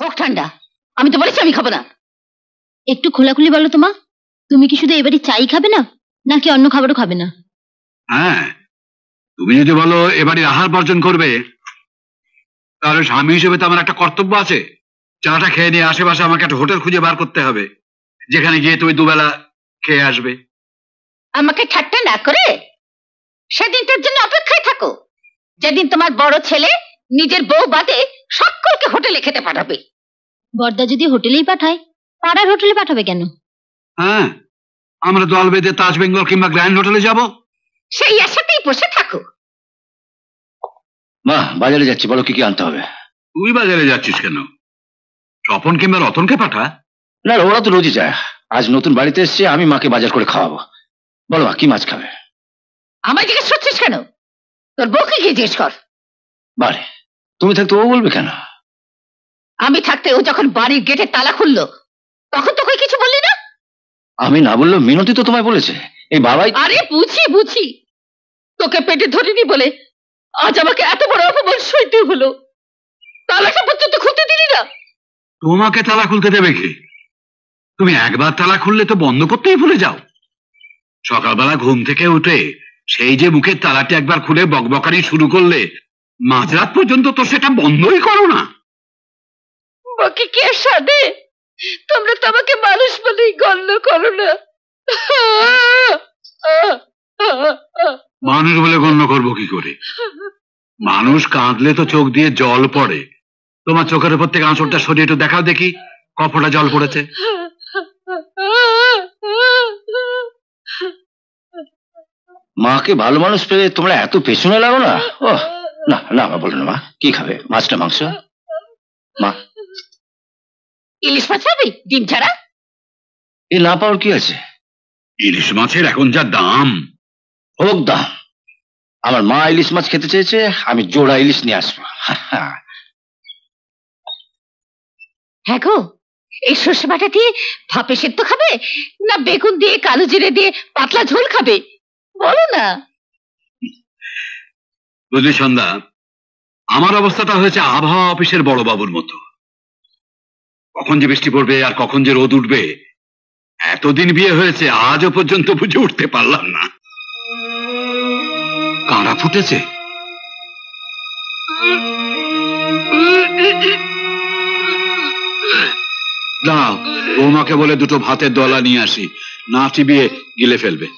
হোক ঠান্ডা, আমি তো বলেছি আমি খাবো না। একটু খোলাখুলি বলো তো মা, তুমি কি শুধু এবারে চাই খাবে না, নাকি অন্য খাবারও খাবে না? হ্যাঁ, তুমি যদি বলো এবারে আহার বর্জন করবে, তাহলে স্বামী হিসেবে তো আমার একটা কর্তব্য আছে। চাটা খেয়ে নিয়ে আশেপাশে আমাকে একটা হোটেল খুঁজে বার করতে হবে, যেখানে গিয়ে তুমি দুবেলা খেয়ে আসবে। আমাকে ঠাট্টা না করে সেদিনটার জন্য অপেক্ষায় থাকো, যেদিন তোমার বড় ছেলে নিজের বউ বাদে সকলকে হোটেলে খেতে পাঠাবে। বড়দা যদি হোটেলেই পাঠায়, পাড়ার হোটেলে পাঠাবে কেন? হ্যাঁ, আমরা দল বেঁধে তাজ বেঙ্গল কিংবা গ্র্যান্ড হোটেলে যাব। সেই আশাতেই বসে থাকো। মা, বাজারে যাচ্ছি, বলো কি কি আনতে হবে। তুই বাজারে যাচ্ছিস কেন? স্বপন কিংবা রতনকে পাঠা। না, ওরা তো রোজই যায়, আজ নতুন বাড়িতে এসছে, আমি মাকে বাজার করে খাওয়াবো। বলো মা, কি মাছ খাবে? আমায় জিজ্ঞেস করছিস কেন? তোর বউকে গিয়ে জিজ্ঞেস কর। বারে, তুমি থাকতে ও বলবে কেন? আমি থাকতে ও যখন বাড়ির গেটে তালা খুললো, তখন তোকে কিছু বললি না? আমি না বললেও মিনতি তো তোমায় বলেছে। এই বাবাই। আরে বুঝি, তোকে পেটে ধরিনি বলে আজ আমাকে এত বড় অপমান সইতে হলো। তালাটা পর্যন্ত খুলতে দিলি না। তোমাকে তালা খুলতে দেবে কি? তুমি একবার তালা খুললে তো বন্ধ করতেই ভুলে যাও। সকালবেলা ঘুম থেকে উঠে সেই যে মুখের তালাটি একবার খুলে বকবকানি শুরু করলে, মাঝরাত পর্যন্ত তো সেটা বন্ধই করো না। বাকি কে সাধে? তোমরা তো আমাকে মানুষ বলেই গণ্য করো না। মানুষ বলে গণ্য করবো কি করে? মানুষ কাঁদলে তো চোখ দিয়ে জল পড়ে। তোমার চোখের উপর থেকে আঁচড়টা সরিয়ে একটু দেখাও দেখি, কপটা জল পড়েছে। মাকে ভালো মানুষ পেলে তোমরা এত পেছনে লাগো না। ও না না, মা বলো না। মা কি খাবে, মাছটা মাংস? মা, ইলিশ মাছ খাবি ডিম ছাড়া? এ না পাওয়ার কি আছে? ইলিশ মাছের এখন যা দাম। হোক দাম, আমার মা ইলিশ মাছ খেতে চেয়েছে, আমি জোড়া ইলিশ নিয়ে আসবো। হ্যাঁ গো, এই সর্ষে বাটা দিয়ে ভাপে সেদ্ধ খাবে, না বেগুন দিয়ে কালো জিরে দিয়ে পাতলা ঝোল খাবে? বলো না। বুঝলি সন্ধ্যা, আমার অবস্থাটা হয়েছে আবহাওয়া অফিসের বড় বাবুর মতো। কখন যে বৃষ্টি পড়বে আর কখন যে রোদ উঠবে, এতদিন বিয়ে হয়েছে আজও পর্যন্ত বুঝে উঠতে পারলাম না। কাঁড়া ফুটেছে। দাঁড়াও, বৌমাকে বলে দুটো ভাতের দলা নিয়ে আসি, না চিবিয়ে গিলে ফেলবে।